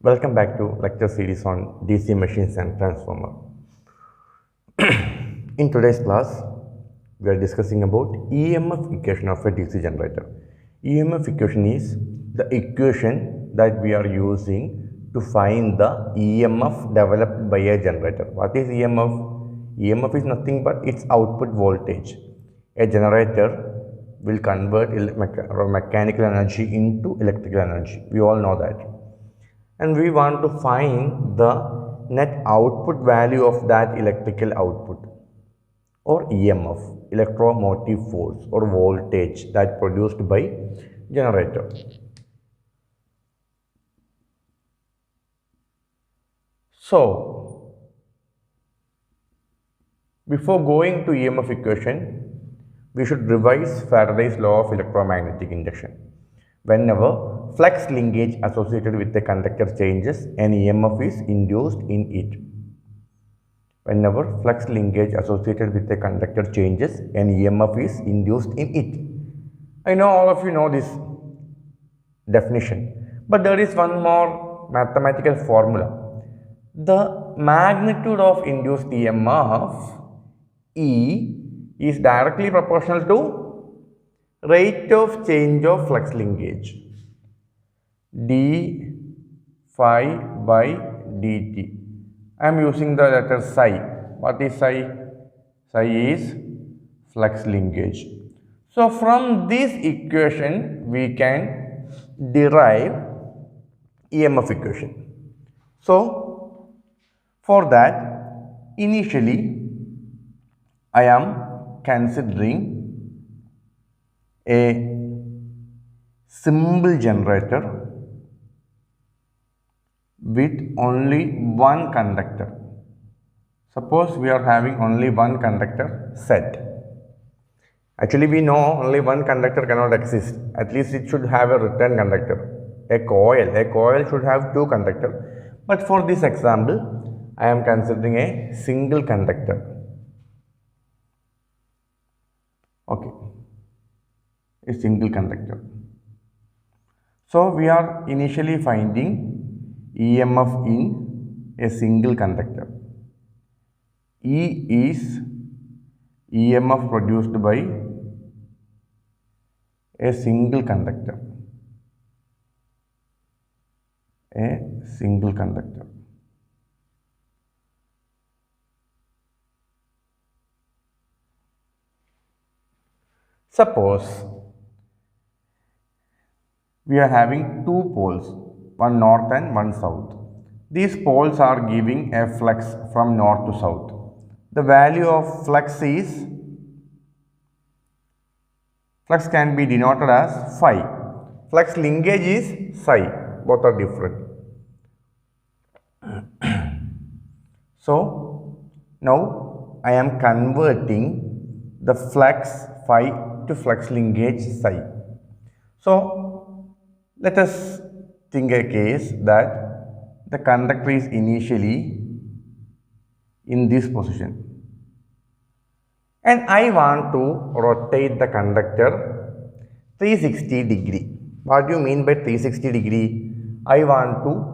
Welcome back to lecture series on DC machines and transformer. In today's class, we are discussing about EMF equation of a DC generator. EMF equation is the equation that we are using to find the EMF developed by a generator. What is EMF? EMF is nothing but its output voltage. A generator will convert mechanical energy into electrical energy. We all know that. And we want to find the net output value of that electrical output or EMF, electromotive force or voltage that produced by generator. So, before going to EMF equation, we should revise Faraday's law of electromagnetic induction. Whenever flux linkage associated with a conductor changes, an EMF is induced in it. Whenever flux linkage associated with a conductor changes, an EMF is induced in it. I know all of you know this definition, but there is one more mathematical formula. The magnitude of induced EMF E is directly proportional to rate of change of flux linkage d phi by dt. I am using the letter psi. What is psi? Psi is flux linkage. So from this equation we can derive EMF equation. So for that, initially I am considering a simple generator with only one conductor. Suppose we are having only one conductor set. Actually, we know only one conductor cannot exist. At least it should have a return conductor. A coil should have two conductors. But for this example, I am considering a single conductor. Okay. A single conductor. So we are initially finding EMF in a single conductor. E is EMF produced by a single conductor. A single conductor. Suppose we are having two poles, one north and one south. These poles are giving a flux from north to south. The value of flux can be denoted as phi. Flux linkage is psi. Both are different. So now I am converting the flux phi to flux linkage psi. So let us think a case that the conductor is initially in this position and I want to rotate the conductor 360 degree. What do you mean by 360 degree? I want to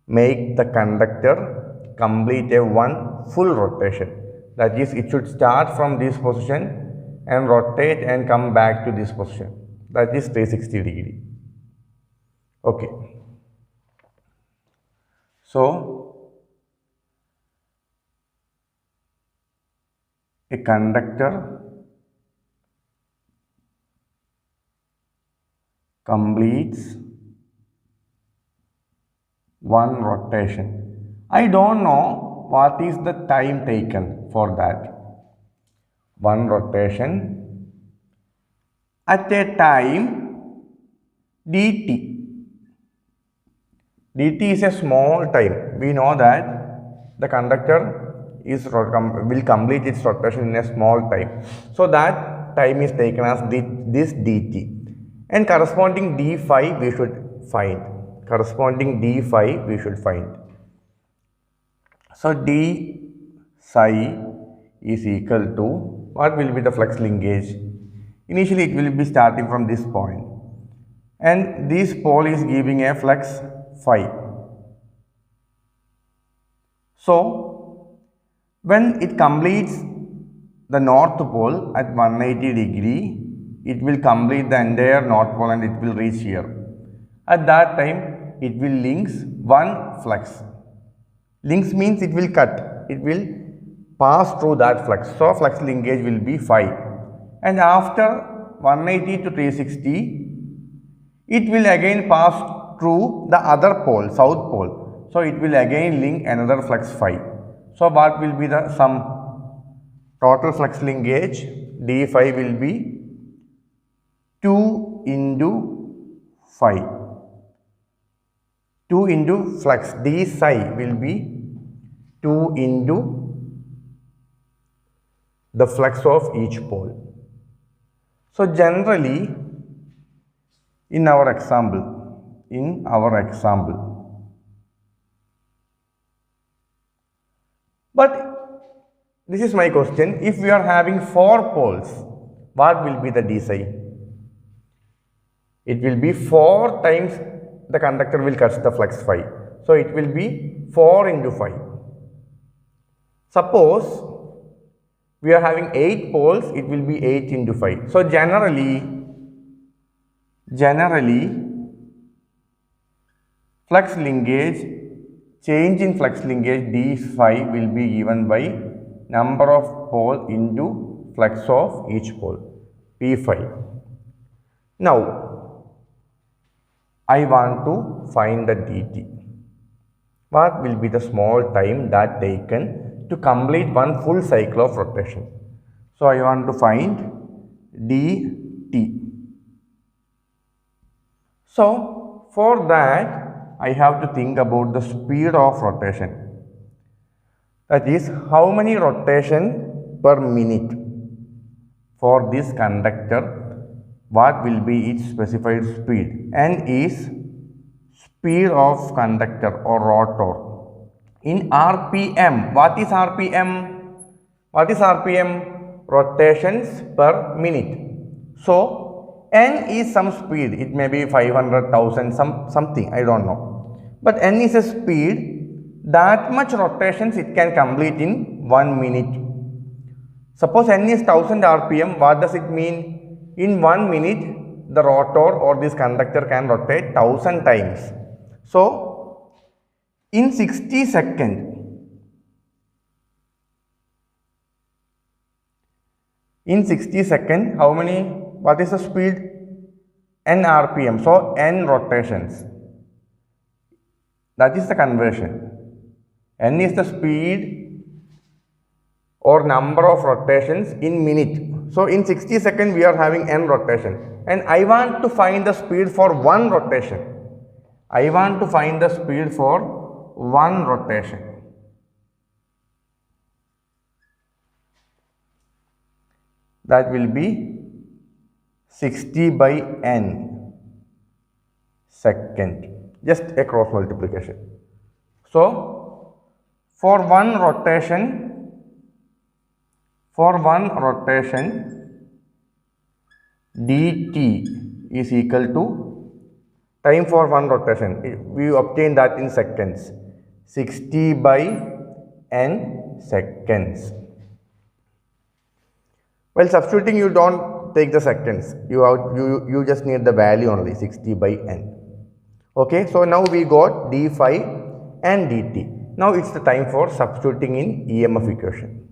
make the conductor complete a one full rotation. That is, it should start from this position and rotate and come back to this position. That is 360 degree. Okay. So a conductor completes one rotation. I don't know what is the time taken for that. One rotation at a time dt. dt is a small time. We know that the conductor will complete its rotation in a small time. So that time is taken as this dt. And corresponding d phi we should find. So d psi is equal to, what will be the flux linkage? Initially it will be starting from this point and this pole is giving a flux phi. So, when it completes the north pole at 180 degree, it will complete the entire north pole and it will reach here. At that time, it will links one flux. Links means it will cut. It will pass through that flux. So, flux linkage will be phi. And after 180 to 360, it will again pass through the other pole, south pole. So, it will again link another flux phi. So, what will be the sum? Total flux linkage d phi will be 2 into phi. 2 into flux d psi will be 2 into the flux of each pole. So, generally in our example, but this is my question, if we are having 4 poles, what will be the d psi? It will be 4 times the conductor will cut the flux phi. So, it will be 4 into phi. Suppose we are having 8 poles, it will be 8 into phi. So, generally flux linkage, change in flux linkage d phi will be given by number of pole into flux of each pole, p phi. Now, I want to find the dt. What will be the small time that taken to complete one full cycle of rotation? So, I want to find dt. So, for that, I have to think about the speed of rotation. That is, how many rotation per minute for this conductor, what will be its specified speed? N is speed of conductor or rotor. In RPM, what is RPM? Rotations per minute. So, N is some speed, it may be 500,000, something, I don't know. But N is a speed, that much rotations it can complete in 1 minute. Suppose N is 1000 RPM, what does it mean? In 1 minute, the rotor or this conductor can rotate 1000 times. So, in 60 seconds, how many, what is the speed? N RPM, so N rotations. That is the conversion. N is the speed or number of rotations in minute. So, in 60 seconds we are having N rotation and I want to find the speed for one rotation. That will be 60 by N second, just a cross multiplication. So, for one rotation, dt is equal to time for one rotation. We obtain that in seconds, 60 by N seconds. While substituting, you don't take the seconds, you just need the value only, 60 by N. Okay, so now we got d phi and dt. Now it's the time for substituting in EMF equation.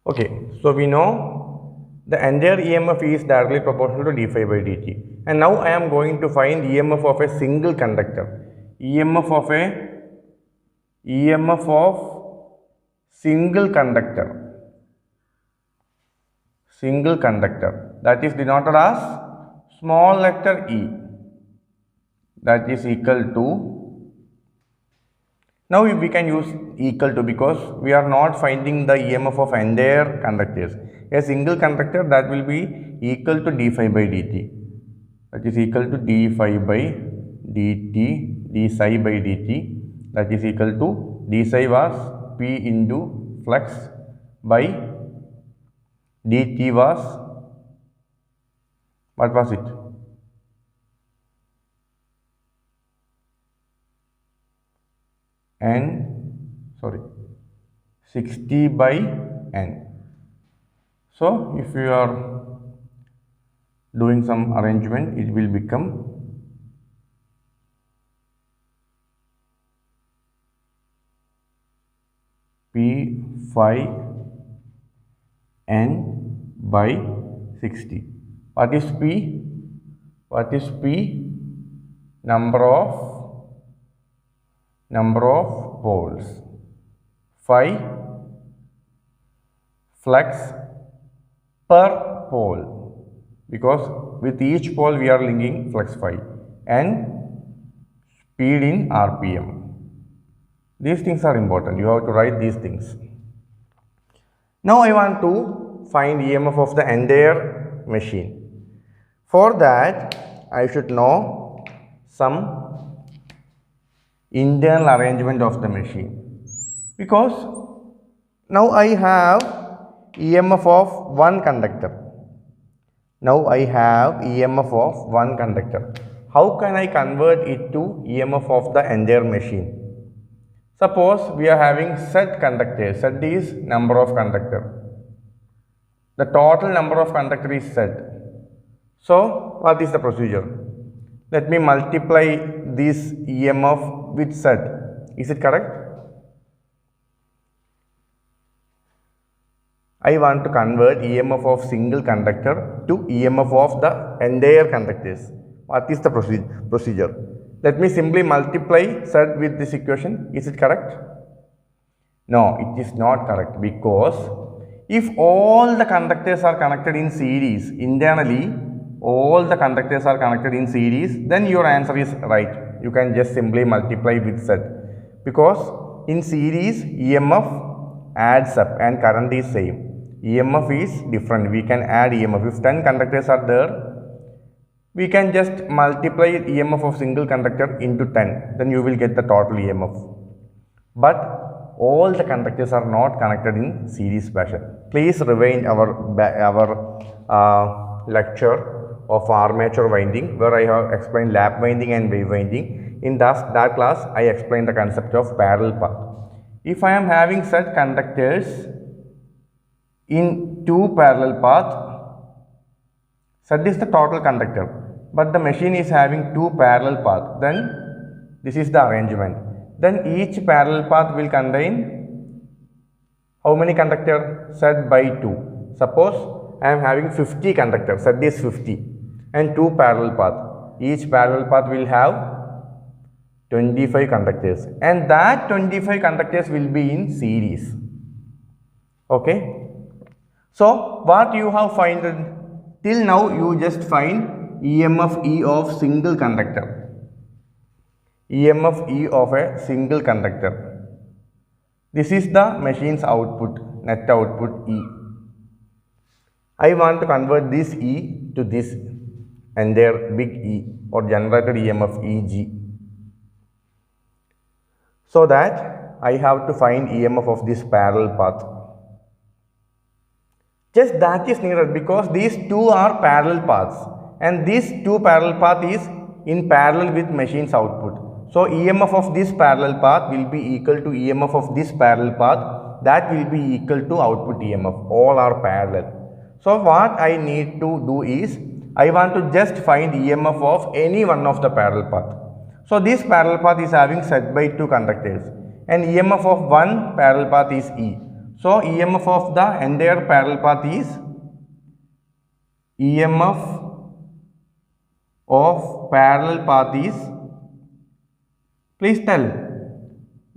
Okay, so we know the entire EMF is directly proportional to d phi by dt. And now I am going to find EMF of a single conductor. EMF of single conductor, that is denoted as small letter e, that is equal to, now we can use equal to because we are not finding the EMF of entire conductors. A single conductor, that will be equal to d phi by dt, that is equal to d phi by dt, d psi by dt, that is equal to d psi was p into flux by dt was, what was it? n, sorry, 60 by n. So if you are doing some arrangement, it will become P5 n by 60. What is P? What is P? Number of poles. 5 flux per pole, because with each pole we are linking flux 5, and speed in RPM. These things are important. You have to write these things. Now I want to find EMF of the entire machine. For that, I should know some internal arrangement of the machine, because now I have EMF of one conductor. Now I have EMF of one conductor. How can I convert it to EMF of the entire machine? Suppose we are having Z conductors. Z is number of conductor. The total number of conductor is Z. So what is the procedure? Let me multiply this EMF with Z. Is it correct? I want to convert EMF of single conductor to EMF of the entire conductors. What is the procedure? Let me simply multiply Z with this equation. Is it correct? No, it is not correct, because if all the conductors are connected in series, internally all the conductors are connected in series, then your answer is right. You can just simply multiply with Z, because in series EMF adds up and current is same. EMF is different. We can add EMF. If 10 conductors are there, we can just multiply EMF of single conductor into 10. Then you will get the total EMF. But all the conductors are not connected in series fashion. Please rewind our lecture of armature winding, where I have explained lap winding and wave winding. In that class, I explained the concept of parallel path. If I am having such conductors in two parallel paths, Z is the total conductor, but the machine is having two parallel paths, then this is the arrangement. Then each parallel path will contain how many conductors? Z by 2. Suppose I am having 50 conductors, Z is 50, and two parallel paths. Each parallel path will have 25 conductors, and that 25 conductors will be in series. Okay. So what you have found till now, you just find EMF E of single conductor. EMF E of a single conductor. This is the machine's output, net output E. I want to convert this E to this entire big E, or generated EMF EG. So that I have to find EMF of this parallel path. Just that is needed, because these two are parallel paths, and these two parallel path is in parallel with machine's output. So EMF of this parallel path will be equal to EMF of this parallel path, that will be equal to output EMF. All are parallel. So what I need to do is, I want to just find EMF of any one of the parallel path. So this parallel path is having Z by 2 conductors, and EMF of one parallel path is E. So EMF of the entire parallel path is EMF of parallel path is, please tell,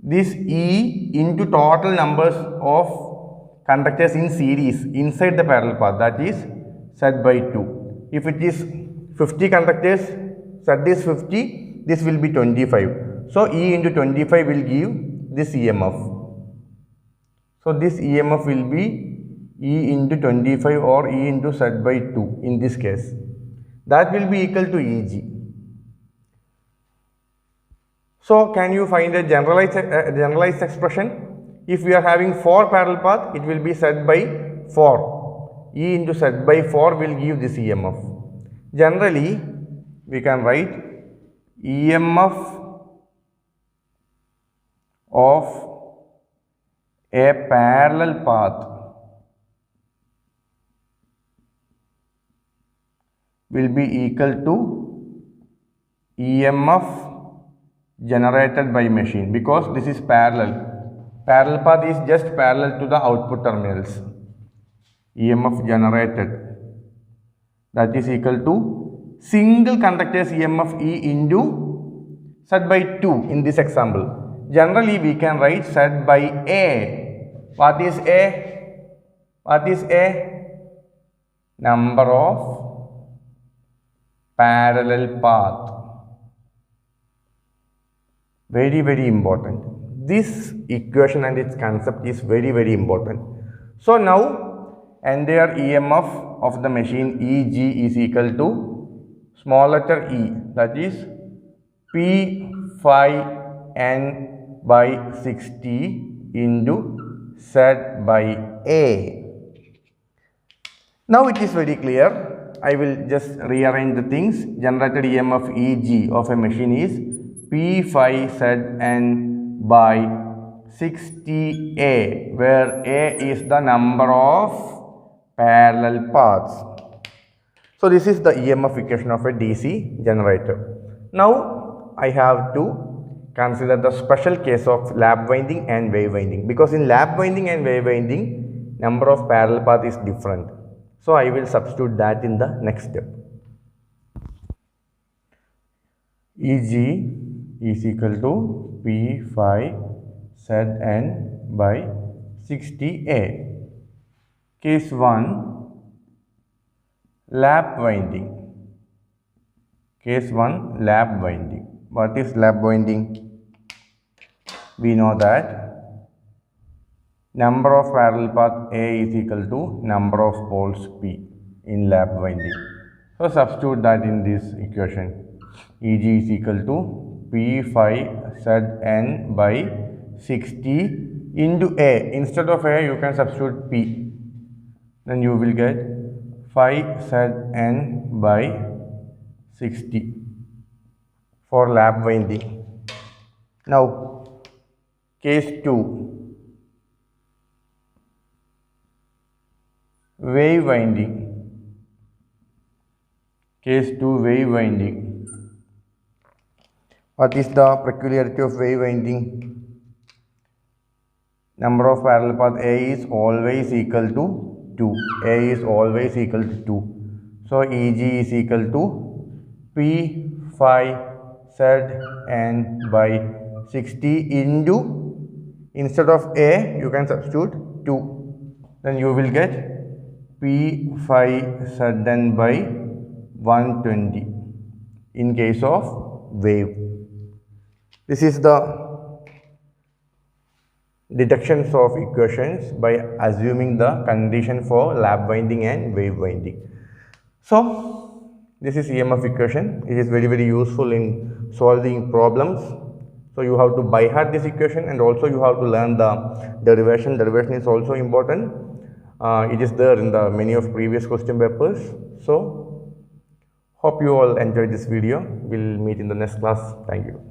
this E into total numbers of conductors in series inside the parallel path, that is Z by 2. If it is 50 conductors, Z is 50, this will be 25. So E into 25 will give this EMF. So this EMF will be E into 25 or E into Z by 2 in this case. That will be equal to EG. So can you find a generalized expression? If we are having 4 parallel paths, it will be Z by 4. E into Z by 4 will give this EMF. Generally, we can write EMF of a parallel path will be equal to EMF generated by machine, because this is parallel. Parallel path is just parallel to the output terminals. EMF generated, that is equal to single conductor's EMF E into Z by 2 in this example. Generally we can write Z by A. What is A? What is A? Number of parallel path. Very important. This equation and its concept is very important. So now entire EMF of the machine EG is equal to small letter e, that is P phi n by 60 into Z by A. Now it is very clear. I will just rearrange the things. Generated EMF EG of a machine is P phi Z n by 60A, where A is the number of parallel paths. So this is the EMF equation of a DC generator. Now I have to consider the special case of lap winding and wave winding, because in lap winding and wave winding number of parallel path is different. So I will substitute that in the next step. EG is equal to P phi Z n by 60A. Case 1, lap winding. Case 1, lap winding. What is lap winding? We know that number of parallel path A is equal to number of poles P in lap winding. So substitute that in this equation. EG is equal to P phi Z n by 60 into A. Instead of A, you can substitute P. Then you will get phi Z n by 60 for lap winding. Now, case 2, wave winding. Case 2, wave winding. What is the peculiarity of wave winding? Number of parallel path A is always equal to 2. A is always equal to 2. So EG is equal to P phi Z n by 60 into, instead of A you can substitute 2. Then you will get P phi Z n by 120 in case of wave. This is the deductions of equations by assuming the condition for lap winding and wave winding. So this is EMF equation. It is very useful in solving problems. So you have to by heart this equation, and also you have to learn the derivation. Derivation is also important. It is there in the many of previous question papers. So hope you all enjoyed this video. We'll meet in the next class. Thank you.